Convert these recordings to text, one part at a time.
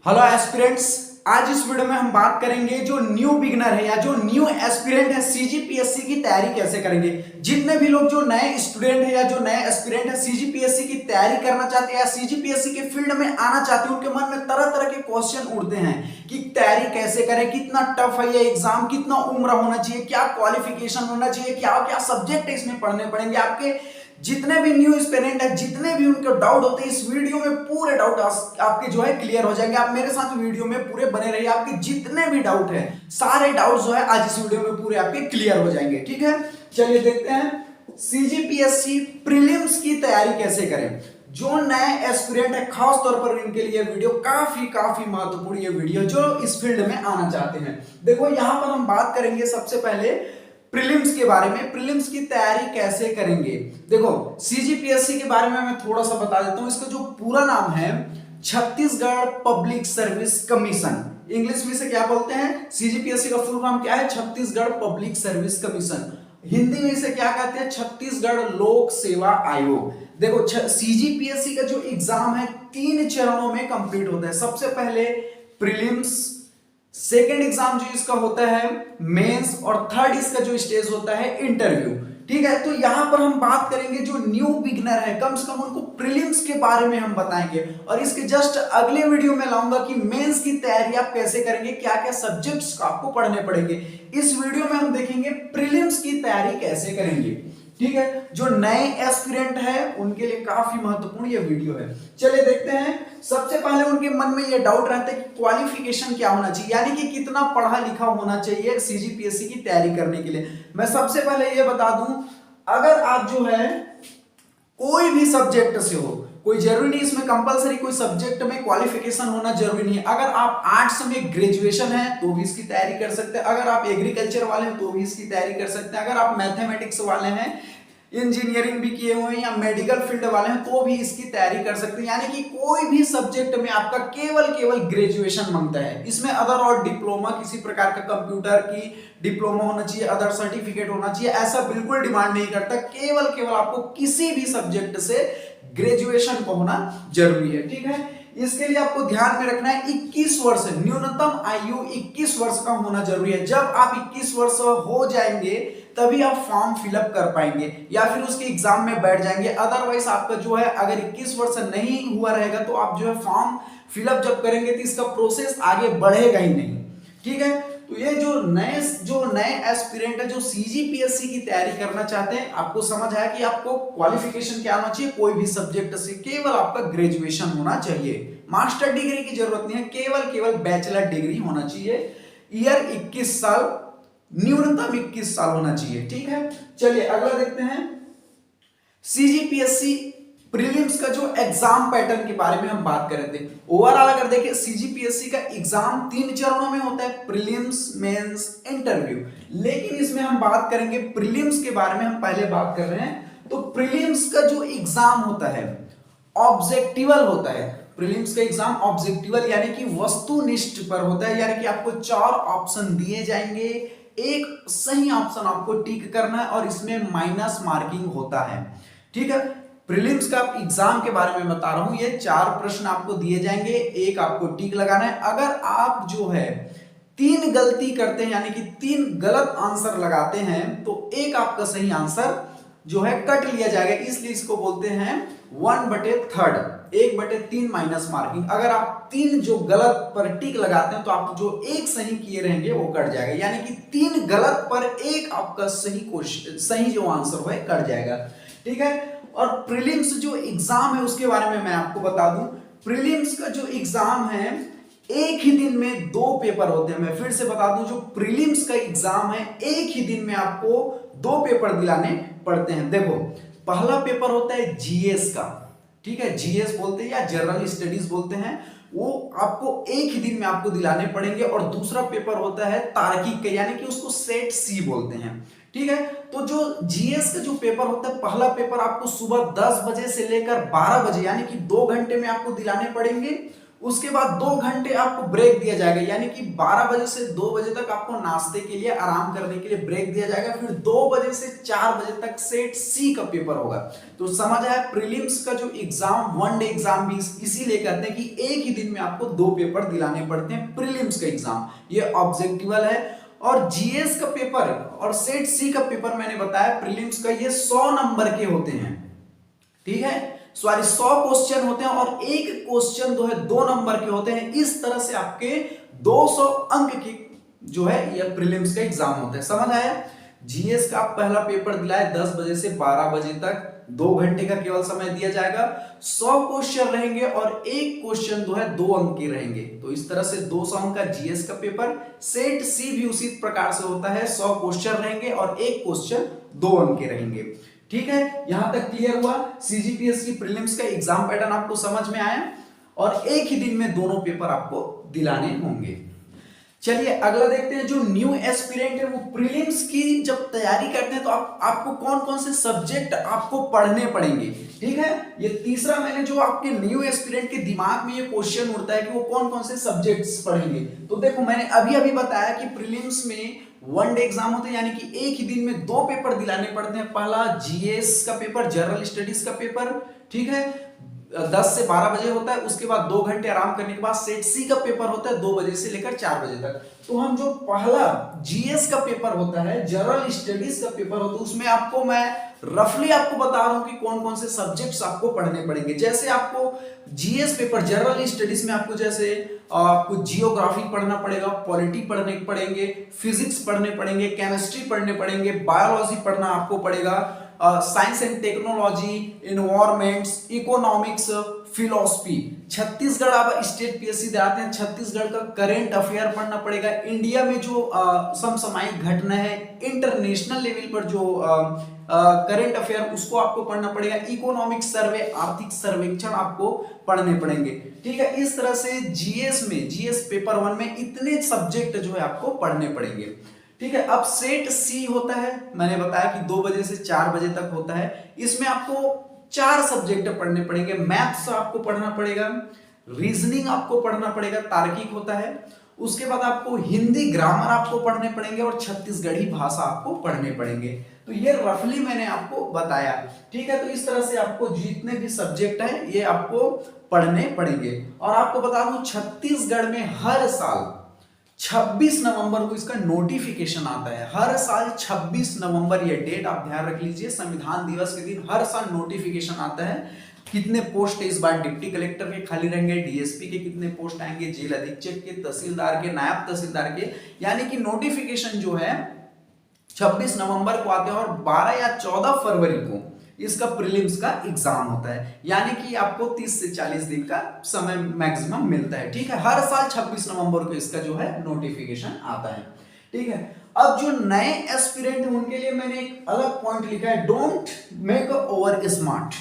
Hello aspirants. आज इस video में हम बात करेंगे जो न्यू बिगनर है या जो न्यू एस्पिरेंट है सीजीपीएससी की तैयारी कैसे करेंगे। जितने भी लोग जो नए स्टूडेंट है या जो नए एस्पिरेंट है सीजीपीएससी की तैयारी करना चाहते हैं या सीजीपीएससी के फील्ड में आना चाहते हैं, उनके मन में तरह तरह के क्वेश्चन उठते हैं कि तैयारी कैसे करें, कितना टफ है ये एग्जाम, कितना उम्र होना चाहिए, क्या क्वालिफिकेशन होना चाहिए, क्या क्या सब्जेक्ट इसमें पढ़ने पड़ेंगे। आपके जितने भी न्यू एस्पिरेंट है, जितने भी उनके डाउट होते हैं, इस वीडियो में पूरे डाउट आपके जो है क्लियर हो जाएंगे। आप मेरे साथ वीडियो में पूरे बने रहिए, आपके जितने भी डाउट है सारे डाउट जो है आज इस वीडियो में पूरे आपके क्लियर हो जाएंगे। ठीक है, चलिए देखते हैं सीजीपीएससी प्रीलिम्स की तैयारी कैसे करें। जो नए एस्पिरेंट है खास तौर पर इनके लिए वीडियो काफी महत्वपूर्ण ये वीडियो जो इस फील्ड में आना चाहते हैं। देखो यहां पर हम बात करेंगे सबसे पहले प्रीलिम्स के बारे में, प्रीलिम्स की तैयारी कैसे करेंगे। देखो सीजीपीएससी के बारे में मैं थोड़ा सा बता देता हूं। इसका जो पूरा नाम है Chhattisgarh public service commission. English में से क्या बोलते हैं, सीजीपीएससी का फुल फॉर्म क्या है, Chhattisgarh public service commission. Hindi में इसे क्या कहते हैं, छत्तीसगढ़ लोक सेवा आयोग। देखो सीजीपीएससी का जो एग्जाम है 3 चरणों में कंप्लीट होता है। सबसे पहले प्रीलिम्स, सेकेंड एग्जाम जो इसका होता है मेंस, और थर्ड इसका जो स्टेज होता है इंटरव्यू। ठीक है, तो यहां पर हम बात करेंगे जो न्यू बिगनर है कम से कम उनको प्रीलिम्स के बारे में हम बताएंगे, और इसके जस्ट अगले वीडियो में लाऊंगा कि मेंस की तैयारी आप कैसे करेंगे, क्या क्या सब्जेक्ट्स आपको पढ़ने पड़ेंगे। इस वीडियो में हम देखेंगे प्रीलिम्स की तैयारी कैसे करेंगे। ठीक है, जो नए एस्पिरेंट है उनके लिए काफी महत्वपूर्ण ये वीडियो है। चलिए देखते हैं। सबसे पहले उनके मन में ये डाउट रहता है कि क्वालिफिकेशन क्या होना चाहिए, यानी कि कितना पढ़ा लिखा होना चाहिए सीजीपीएससी की तैयारी करने के लिए। मैं सबसे पहले ये बता दूं, अगर आप जो है कोई भी सब्जेक्ट से हो, कोई जरूरी नहीं इसमें कंपलसरी कोई सब्जेक्ट में क्वालिफिकेशन होना जरूरी नहीं है। अगर आप आर्ट्स में ग्रेजुएशन है तो भी इसकी तैयारी कर सकते हैं, अगर आप एग्रीकल्चर वाले हैं तो भी इसकी तैयारी कर सकते हैं, अगर आप मैथमेटिक्स वाले हैं, इंजीनियरिंग भी किए हुए हैं या मेडिकल फील्ड वाले हैं तो भी इसकी तैयारी कर सकते हैं। यानी कि कोई भी सब्जेक्ट में आपका केवल ग्रेजुएशन मांगता है। इसमें अदर और डिप्लोमा, किसी प्रकार का कंप्यूटर की डिप्लोमा होना चाहिए, अदर सर्टिफिकेट होना चाहिए, ऐसा बिल्कुल डिमांड नहीं करता। केवल आपको किसी भी सब्जेक्ट से ग्रेजुएशन को होना जरूरी है। ठीक है, इसके लिए आपको ध्यान में रखना है 21 वर्ष, न्यूनतम आयु 21 वर्ष का होना जरूरी है। जब आप 21 वर्ष हो जाएंगे तभी आप फॉर्म फिलअप कर पाएंगे या फिर उसके एग्जाम में बैठ जाएंगे। अदरवाइज आपका जो है अगर 21 वर्ष नहीं हुआ रहेगा तो आप जो है फॉर्म फिलअप जब करेंगे तो इसका प्रोसेस आगे बढ़ेगा ही नहीं। ठीक है, तो ये जो नए एस्पिरेंट है जो सीजीपीएससी की तैयारी करना चाहते हैं, आपको समझ आया कि आपको क्वालिफिकेशन क्या होना चाहिए। कोई भी सब्जेक्ट से केवल आपका ग्रेजुएशन होना चाहिए, मास्टर डिग्री की जरूरत नहीं है, केवल बैचलर डिग्री होना चाहिए। ईयर 21 साल, न्यूनतम 21 साल होना चाहिए। ठीक है, चलिए अगला देखते हैं। सीजीपीएससी प्रीलिम्स का जो एग्जाम पैटर्न के बारे में हम बात कर रहे थे। ओवरऑल अगर देखें सीजीपीएससी का एग्जाम 3 चरणों में होता है, प्रीलिम्स, मेंस, इंटरव्यू। लेकिन इसमें हम बात करेंगे प्रीलिम्स के बारे में, हम पहले बात कर रहे हैं। तो प्रीलिम्स का जो एग्जाम होता है ऑब्जेक्टिवल होता है। प्रीलिम्स का एग्जाम ऑब्जेक्टिवल यानी कि वस्तुनिष्ठ पर होता है, यानी कि आपको 4 ऑप्शन दिए जाएंगे, एक सही ऑप्शन आपको टिक करना है और इसमें माइनस मार्किंग होता है। ठीक है, प्रीलिम्स का एग्जाम के बारे में बता रहा हूं। ये 4 प्रश्न आपको दिए जाएंगे, एक आपको टिक लगाना है। अगर आप जो है 3 गलती करते हैं यानी कि 3 गलत आंसर लगाते हैं तो एक आपका सही आंसर जो है कट लिया जाएगा, इसलिए इसको बोलते हैं 1/3, 1/3 माइनस मार्किंग। अगर आप 3 जो गलत पर टिक लगाते हैं तो आप जो एक सही किए रहेंगे वो कट जाएगा, यानी कि 3 गलत पर एक आपका सही जो आंसर है कट जाएगा। ठीक है, और प्रीलिम्स जो एग्जाम है उसके बारे में मैं आपको बता दूं। प्रीलिम्स का जो एग्जाम है एक ही दिन में 2 पेपर होते हैं। मैं फिर से बता दूं, जो प्रीलिम्स का एग्जाम है एक ही दिन में आपको 2 पेपर दिलाने पड़ते हैं। देखो पहला पेपर होता है जीएस का, ठीक है, जीएस बोलते हैं या जनरल स्टडीज बोलते हैं, वो आपको एक ही दिन में आपको दिलाने पड़ेंगे। और दूसरा पेपर होता है तार्किक का, यानी कि उसको सेट सी बोलते हैं। ठीक है, तो जो जीएस का जो पेपर होता है, पहला पेपर आपको सुबह 10 बजे से लेकर 12 बजे यानी कि 2 घंटे में आपको दिलाने पड़ेंगे। उसके बाद 2 घंटे आपको ब्रेक दिया जाएगा, यानी कि 12 बजे से 2 बजे तक आपको नाश्ते के लिए, आराम करने के लिए ब्रेक दिया जाएगा। फिर 2 बजे से 4 बजे तक सेट सी का पेपर होगा। तो समझ आया, प्रीलिम्स का जो एग्जाम, वन डे एग्जाम भी इसीलिए कहते हैं कि एक ही दिन में आपको 2 पेपर दिलाने पड़ते हैं प्रीलिम्स का एग्जाम, ये ऑब्जेक्टिवल है। और जीएस का पेपर और सेट सी का पेपर मैंने बताया प्रीलिम्स का, ये 100 नंबर के होते हैं, ठीक है, सॉरी 100 क्वेश्चन होते हैं और एक क्वेश्चन जो है 2 नंबर के होते हैं। इस तरह से आपके 200 अंक की जो है ये प्रीलिम्स का एग्जाम होता है। समझ आया, जीएस का आप पहला पेपर दिलाए 10 बजे से 12 बजे तक, 2 घंटे का केवल समय दिया जाएगा, 100 क्वेश्चन रहेंगे और एक क्वेश्चन जो है 2 अंक के रहेंगे। तो इस तरह से 200 अंक का जीएस का पेपर। सेट सी भी उसी प्रकार से होता है, 100 क्वेश्चन रहेंगे और एक क्वेश्चन 2 अंक के रहेंगे। ठीक है, यहां तक क्लियर हुआ। सीजीपीएस की प्रीलिम्स का एग्जाम पैटर्न आपको समझ में आया और एक ही दिन में दोनों पेपर आपको दिलाने होंगे। चलिए अगला देखते हैं। जो न्यू एस्पिरेंट है वो प्रीलिम्स की जब तैयारी करते हैं तो आपको कौन कौन से सब्जेक्ट आपको पढ़ने पड़ेंगे। ठीक है, ये तीसरा मैंने जो आपके न्यू एस्पिरेंट के दिमाग में ये क्वेश्चन उठता है कि वो कौन कौन से सब्जेक्ट्स पढ़ेंगे। तो देखो मैंने अभी बताया कि प्रीलिम्स में वन डे एग्जाम होते हैं, यानी कि एक ही दिन में 2 पेपर दिलाने पड़ते हैं। पहला जीएस का पेपर, जनरल स्टडीज का पेपर, ठीक है, 10 से 12 बजे होता है। उसके बाद 2 घंटे आराम करने के बाद सेट सी का पेपर होता है 2 बजे से लेकर 4 बजे तक। तो हम जो पहला जीएस का पेपर होता है, जनरल स्टडीज का पेपर होता है, उसमें आपको मैं रफली आपको बता रहा हूं कि कौन कौन से सब्जेक्ट्स आपको पढ़ने पड़ेंगे। जैसे आपको जीएस पेपर, जनरल स्टडीज में आपको जैसे आपको जियोग्राफी पढ़ना पड़ेगा, पॉलिटी पढ़ने पड़ेंगे, फिजिक्स पढ़ने पड़ेंगे, केमिस्ट्री पढ़ने पड़ेंगे, बायोलॉजी पढ़ना आपको पड़ेगा, science and technology, environments, economics, philosophy. Chhattisgarh आप स्टेट पीएससी दिलाते हैं, छत्तीसगढ़ का करेंट अफेयर पढ़ना पड़ेगा। इंडिया में जो समसामयिक घटना है, इंटरनेशनल लेवल पर जो करेंट अफेयर, उसको आपको पढ़ना पड़ेगा। इकोनॉमिक सर्वे, आर्थिक सर्वेक्षण आपको पढ़ने पड़ेंगे। ठीक है, इस तरह से जीएस में, जीएस पेपर 1 में इतने सब्जेक्ट जो है आपको पढ़ने पड़ेंगे। ठीक है, अब सेट सी होता है, मैंने बताया कि 2 बजे से 4 बजे तक होता है। इसमें आपको 4 सब्जेक्ट पढ़ने पड़ेंगे। मैथ्स आपको पढ़ना पड़ेगा, रीजनिंग आपको पढ़ना पड़ेगा, तार्किक होता है। उसके बाद आपको हिंदी ग्रामर आपको पढ़ने पड़ेंगे और छत्तीसगढ़ी भाषा आपको पढ़ने पड़ेंगे। तो ये रफली मैंने आपको बताया। ठीक है, तो इस तरह से आपको जितने भी सब्जेक्ट हैं ये आपको पढ़ने पड़ेंगे। और आपको बता दूं छत्तीसगढ़ में हर साल 26 नवंबर को इसका नोटिफिकेशन आता है। हर साल 26 नवंबर, ये डेट आप ध्यान रख लीजिए, संविधान दिवस के दिन हर साल नोटिफिकेशन आता है। कितने पोस्ट इस बार डिप्टी कलेक्टर के खाली रहेंगे, डीएसपी के कितने पोस्ट आएंगे, जेल अधीक्षक के, तहसीलदार के, नायब तहसीलदार के, यानी कि नोटिफिकेशन जो है 26 नवंबर को आते हैं और 12 या 14 फरवरी को इसका प्रीलिम्स का एग्जाम होता है। यानी कि आपको 30 से 40 दिन का समय मैक्सिमम मिलता है। ठीक है, हर साल 26 नवंबर को इसका जो है नोटिफिकेशन आता है। ठीक है, अब जो नए एस्पिरेंट हैं उनके लिए मैंने एक अलग पॉइंट लिखा है, डोंट मेक ओवर स्मार्ट।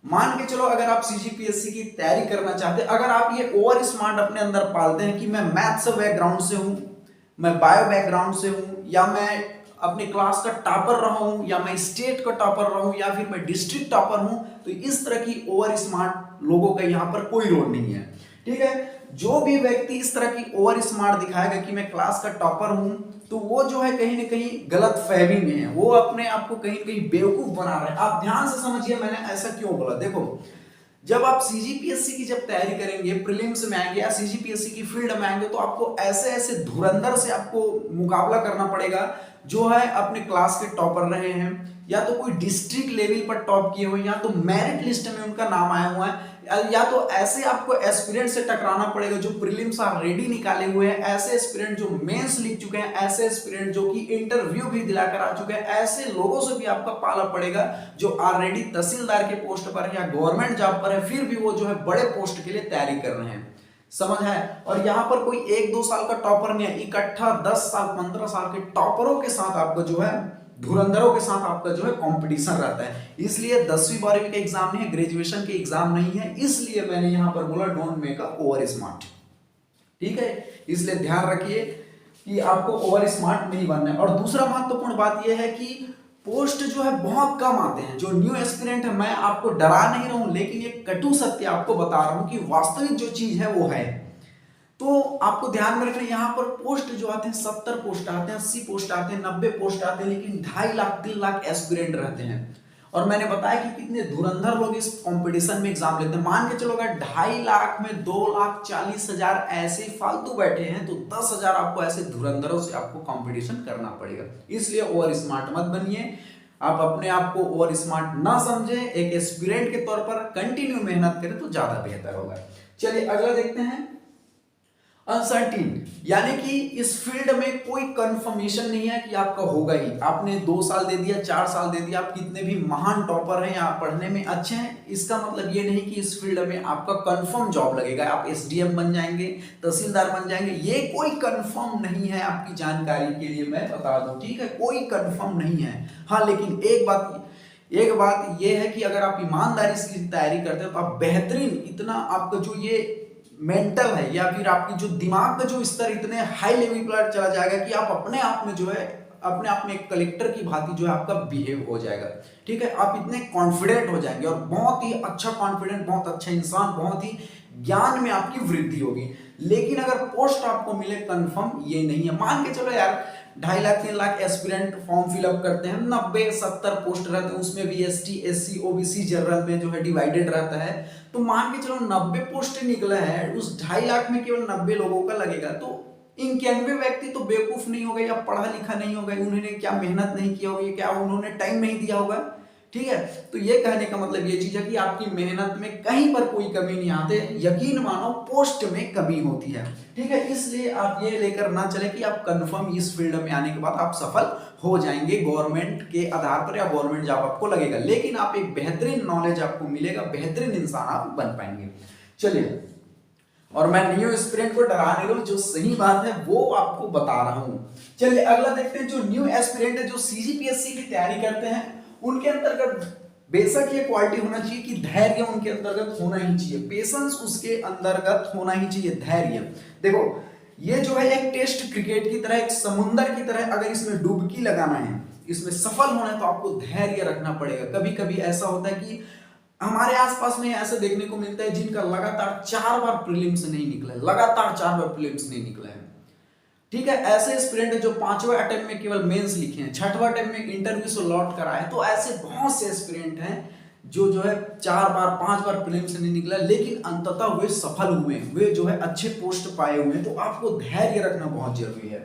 मान के चलो अगर आप सीजीपीएससी की तैयारी करना चाहते हैं, अगर आप ये ओवर स्मार्ट अपने अंदर पालते हैं कि मैं मैथ्स बैकग्राउंड से हूं, मैं बायो बैकग्राउंड से हूं, या मैं अपने क्लास का टॉपर रहा हूं, या मैं स्टेट का टॉपर रहा हूं, या फिर मैं डिस्ट्रिक्ट टॉपर हूं, तो इस तरह की ओवर स्मार्ट लोगों का यहां पर कोई रोल नहीं है। ठीक है, जो भी व्यक्ति इस तरह की ओवर स्मार्ट दिखाएगा कि मैं क्लास का टॉपर हूं, तो वो जो है कहीं ना कहीं गलत फहमी में है, वो अपने आप को कहीं ना कहीं बेवकूफ बना रहा है। आप ध्यान से समझिए मैंने ऐसा क्यों बोला। देखो, जब आप सीजीपीएससी की जब तैयारी करेंगे, प्रीलिम्स में आएंगे या सीजीपीएससी की फील्ड में आएंगे, तो आपको ऐसे ऐसे धुरंधर से आपको मुकाबला करना पड़ेगा जो है अपने क्लास के टॉपर रहे हैं, या तो कोई डिस्ट्रिक्ट लेवल पर टॉप किए हुए, या तो मेरिट लिस्ट में उनका नाम आया हुआ है, या तो ऐसे आपको एस्पिरेंट से टकराना पड़ेगा जो प्रीलिम्स ऑलरेडी निकाले हुए हैं, ऐसे एस्पिरेंट जो मेंस लिख चुके हैं, ऐसे एस्पिरेंट जो कि इंटरव्यू भी दिलाकर आ चुके हैं, ऐसे लोगों से भी आपका पाला पड़ेगा जो ऑलरेडी तहसीलदार के पोस्ट पर है या गवर्नमेंट जॉब पर है, फिर भी वो जो है बड़े पोस्ट के लिए तैयारी कर रहे हैं। समझ है। और यहाँ पर कोई 1-2 साल का टॉपर नहीं है, इकट्ठा 10 साल 15 साल के टॉपरों के साथ आपका जो है, धुरंधरों के साथ आपका जो है कंपटीशन रहता है। इसलिए 10वीं 12वीं का एग्जाम नहीं है, ग्रेजुएशन के एग्जाम नहीं है, इसलिए मैंने यहां पर बोला don't make a over smart. ठीक है, इसलिए ध्यान रखिए कि आपको ओवर स्मार्ट नहीं बनना है। और दूसरा महत्वपूर्ण बात यह है कि पोस्ट जो है बहुत कम आते हैं। जो न्यू एस्पिरेंट है, मैं आपको डरा नहीं रहा हूं, लेकिन एक कटु सत्य आपको बता रहा हूं कि वास्तविक जो चीज है वो है। तो आपको ध्यान में रखना, यहाँ पर पोस्ट जो आते हैं 70 पोस्ट आते हैं, 80 पोस्ट आते हैं, 90 पोस्ट आते हैं, लेकिन 2.5 लाख 3 लाख एस्पिरेंट रहते हैं। और मैंने बताया कि कितने धुरंधर लोग इस कंपटीशन में एग्जाम लेते हैं। मान के चलो अगर 2.5 लाख में 2,40,000 ऐसे फालतू बैठे हैं, तो 10,000 आपको ऐसे धुरंधरों से आपको कंपटीशन करना पड़ेगा। इसलिए ओवर स्मार्ट मत बनिए, आप अपने आप को ओवर स्मार्ट ना समझे, एक एस्पिरेंट के तौर पर कंटिन्यू मेहनत करें तो ज्यादा बेहतर होगा। चलिए अगला देखते हैं, अनसर्टीन, यानी कि इस फील्ड में कोई कंफर्मेशन नहीं है कि आपका होगा ही। आपने 2 साल दे दिया, 4 साल दे दिया, आप कितने भी महान टॉपर हैं या पढ़ने में अच्छे हैं, इसका मतलब ये नहीं कि इस फील्ड में आपका कंफर्म जॉब लगेगा, आप एसडीएम बन जाएंगे, तहसीलदार बन जाएंगे, ये कोई कंफर्म नहीं है। आपकी जानकारी के लिए मैं बता दूं, ठीक है, कोई कंफर्म नहीं है। हाँ, लेकिन एक बात ये है कि अगर आप ईमानदारी से तैयारी करते हो तो आप बेहतरीन, इतना आपका जो ये मेंटल है या फिर आपकी जो दिमाग का जो स्तर इतने हाई लेवल पर चला जाएगा कि आप अपने आप में जो है, अपने आप में एक कलेक्टर की भांति जो है आपका बिहेव हो जाएगा। ठीक है, आप इतने कॉन्फिडेंट हो जाएंगे और बहुत ही अच्छा कॉन्फिडेंट, बहुत अच्छा इंसान, बहुत ही ज्ञान में आपकी वृद्धि होगी। लेकिन अगर पोस्ट आपको मिले कंफर्म, ये नहीं है। मान के चलो यार 2.5 lakh 3 lakh aspirant form fill up करते हैं, 90-70 पोस्ट रहते हैं, उसमें भी एसटी एससी ओबीसी जनरल में जो है डिवाइडेड रहता है। तो मान के चलो 90 पोस्ट निकला है, उस 2.5 लाख में केवल 90 लोगों का लगेगा, तो 91 व्यक्ति तो बेवकूफ नहीं हो गए या पढ़ा लिखा नहीं हो गए, उन्होंने क्या मेहनत नहीं किया होगी, क्या उन्होंने टाइम नहीं दिया होगा। ठीक है, तो ये कहने का मतलब ये चीज है कि आपकी मेहनत में कहीं पर कोई कमी नहीं आते, यकीन मानो पोस्ट में कमी होती है। ठीक है, इसलिए आप ये लेकर ना चले कि आप कंफर्म इस फील्ड में आने के बाद आप सफल हो जाएंगे गवर्नमेंट के आधार पर या गवर्नमेंट जॉब आपको लगेगा, लेकिन आप एक बेहतरीन नॉलेज आपको मिलेगा, बेहतरीन इंसान आप बन पाएंगे। चलिए, और मैं न्यू एस्पिरेंट को डरा नहीं रहा हूं, जो सही बात है वो आपको बता रहा हूं। चलिए अगला देखते हैं, जो न्यू एस्पिरेंट है, जो सीजीपीएससी की तैयारी करते हैं, उनके अंतर्गत बेशक ये क्वालिटी होना चाहिए कि धैर्य उनके अंतर्गत होना ही चाहिए, पेशेंस उसके अंतर्गत होना ही चाहिए, धैर्य। देखो ये जो है एक टेस्ट क्रिकेट की तरह, एक समुंदर की तरह, अगर इसमें डुबकी लगाना है, इसमें सफल होना है, तो आपको धैर्य रखना पड़ेगा। कभी कभी ऐसा होता है कि हमारे आसपास में ऐसा देखने को मिलता है जिनका लगातार 4 बार प्रीलिम्स नहीं निकला है, लगातार 4 बार प्रीलिम्स नहीं निकला है। ठीक है, ऐसे स्टूडेंट जो 5वां अटेम्प्ट में केवल मेंस लिखे हैं, 6वां अटेम्प्ट में इंटरव्यू से लौट कर आए, तो ऐसे बहुत से स्टूडेंट हैं जो है 4 बार 5 बार प्रीलिम्स नहीं निकला, लेकिन अंततः वे सफल हुए, वे जो है अच्छे पोस्ट पाए हुए हैं। तो आपको धैर्य रखना बहुत जरूरी है।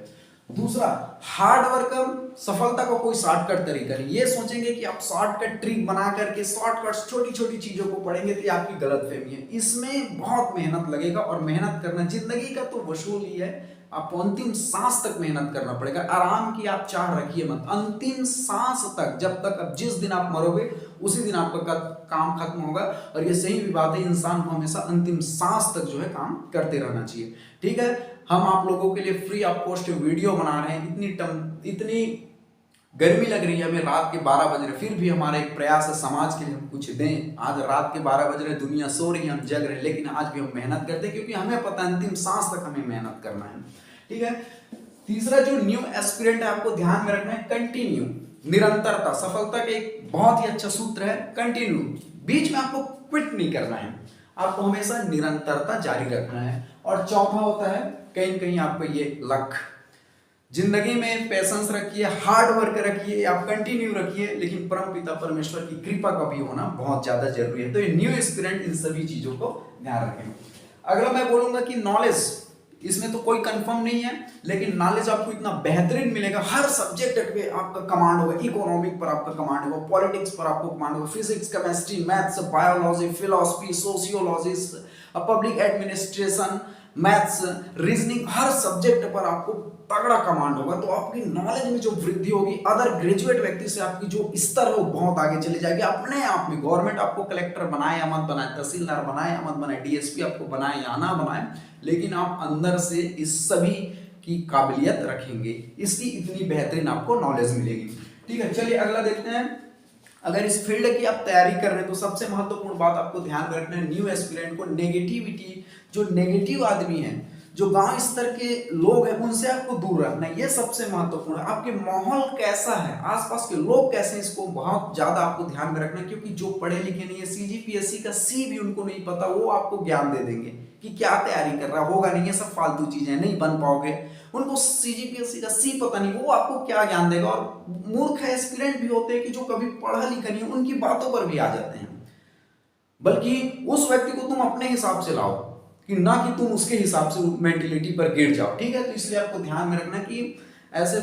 दूसरा, हार्ड वर्क, सफलता का कोई शॉर्टकट तरीका नहीं। ये सोचेंगे कि आप शॉर्टकट ट्रिक बना करके शॉर्टकट छोटी छोटी चीजों को पढ़ेंगे तो आपकी गलतफहमी है। इसमें बहुत मेहनत लगेगा, और मेहनत करना जिंदगी का तो वसूल ही है। आपको अंतिम सांस तक मेहनत करना पड़ेगा। आराम की आप चाह रखिए मत, अंतिम सांस तक, जब तक, अब जिस दिन आप मरोगे उसी दिन आपका काम खत्म होगा। और ये सही भी बात है, इंसान को हमेशा अंतिम सांस तक जो है काम करते रहना चाहिए। ठीक है, हम आप लोगों के लिए फ्री ऑफ कॉस्ट वीडियो बना रहे हैं। इतनी गर्मी लग रही है, हमें रात के 12 बज रहे, फिर भी हमारा एक प्रयास है समाज के लिए हम कुछ दें। आज रात के 12 बज रहे, दुनिया सो रही है, हम जग रहे, लेकिन आज भी हम मेहनत करते हैं, क्योंकि हमें पता है अंतिम सांस तक हमें मेहनत करना है। ठीक है, तीसरा जो न्यू एस्पिरेंट है, आपको ध्यान में रखना है कंटिन्यू, निरंतरता। सफलता का एक बहुत ही अच्छा सूत्र है कंटिन्यू, बीच में आपको क्विट नहीं करना है, आपको हमेशा निरंतरता जारी रखना है। और चौथा होता है कहीं न कहीं आपको ये लक। जिंदगी में पेशेंस रखिए, हार्ड वर्क रखिए, आप कंटिन्यू रखिए, लेकिन परम पिता परमेश्वर की कृपा का भी होना बहुत ज्यादा जरूरी है। तो ये न्यू एस्पिरेंट इन सभी चीजों को ध्यान रखें। अगला मैं बोलूंगा कि नॉलेज, इसमें तो कोई कंफर्म नहीं है, लेकिन नॉलेज आपको इतना बेहतरीन मिलेगा, हर सब्जेक्ट पे आपका कमांड होगा। इकोनॉमिक पर आपका कमांड होगा, पॉलिटिक्स पर आपको कमांड होगा, physics, chemistry, maths, biology, philosophy, sociology, public administration, maths, reasoning, हर सब्जेक्ट पर आपको तगड़ा कमांड होगा। तो आपकी नॉलेज में जो वृद्धि होगी, अदर ग्रेजुएट व्यक्ति से आपकी जो स्तर है वो बहुत आगे चले जाएगी। अपने आप में गवर्नमेंट आपको कलेक्टर बनाए या मत बनाए, तहसीलदार बनाए या मत बनाए, डीएसपी आपको बनाए या ना बनाए, लेकिन आप अंदर से इस सभी की काबिलियत रखेंगे, इसकी इतनी बेहतरीन आपको नॉलेज मिलेगी। ठीक है, चलिए अगला देखते हैं। अगर इस फील्ड की आप तैयारी कर रहे हैं तो सबसे महत्वपूर्ण बात आपको ध्यान में रखना है, न्यू एस्पिरेंट को नेगेटिविटी, जो नेगेटिव आदमी है, जो गांव स्तर के लोग हैं उनसे आपको दूर रखना है, ये सबसे महत्वपूर्ण है। आपके माहौल कैसा है, आसपास के लोग कैसे हैं, इसको बहुत ज्यादा आपको ध्यान में रखना है, क्योंकि जो पढ़े लिखे नहीं है, सीजीपीएससी का सी भी उनको नहीं पता, वो आपको ज्ञान दे देंगे कि क्या तैयारी कर रहा होगा नहीं, ये सब फालतू चीजें नहीं बन पाओगे। उनको सीजीपीएससी का सी पता नहीं, वो आपको क्या ज्ञान देगा। और मूर्ख एस्पिरेंट भी होते हैं कि जो कभी पढ़ा लिखा नहीं, उनकी बातों पर भी आ जाते हैं। बल्कि उस व्यक्ति को तुम अपने हिसाब से लाओ, कि ना कि तुम उसके हिसाब से मेंटेलिटी पर गिर जाओ, ठीक है। तो इसलिए आपको ध्यान में रखना कि ऐसे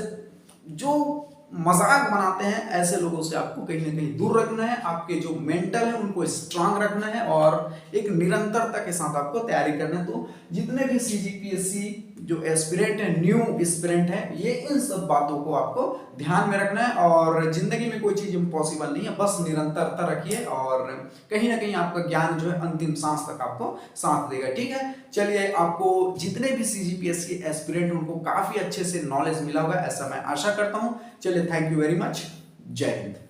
जो मजाक बनाते हैं ऐसे लोगों से आपको कहीं ना कहीं दूर रखना है। आपके जो मेंटल है उनको स्ट्रांग रखना है और एक निरंतरता के साथ आपको तैयारी करना है। तो जितने भी सीजीपीएससी जो एस्पिरेंट है, न्यू एस्पिरेंट है, ये इन सब बातों को आपको ध्यान में रखना है। और जिंदगी में कोई चीज इम्पॉसिबल नहीं है, बस निरंतरता रखिए और कहीं ना कहीं आपका ज्ञान जो है अंतिम सांस तक आपको साथ देगा, ठीक है। चलिए, आपको जितने भी सीजीपीएससी एस्पिरेंट उनको काफी अच्छे से नॉलेज मिला होगा, ऐसा मैं आशा करता हूं। चलिए, थैंक यू वेरी मच। जय हिंद।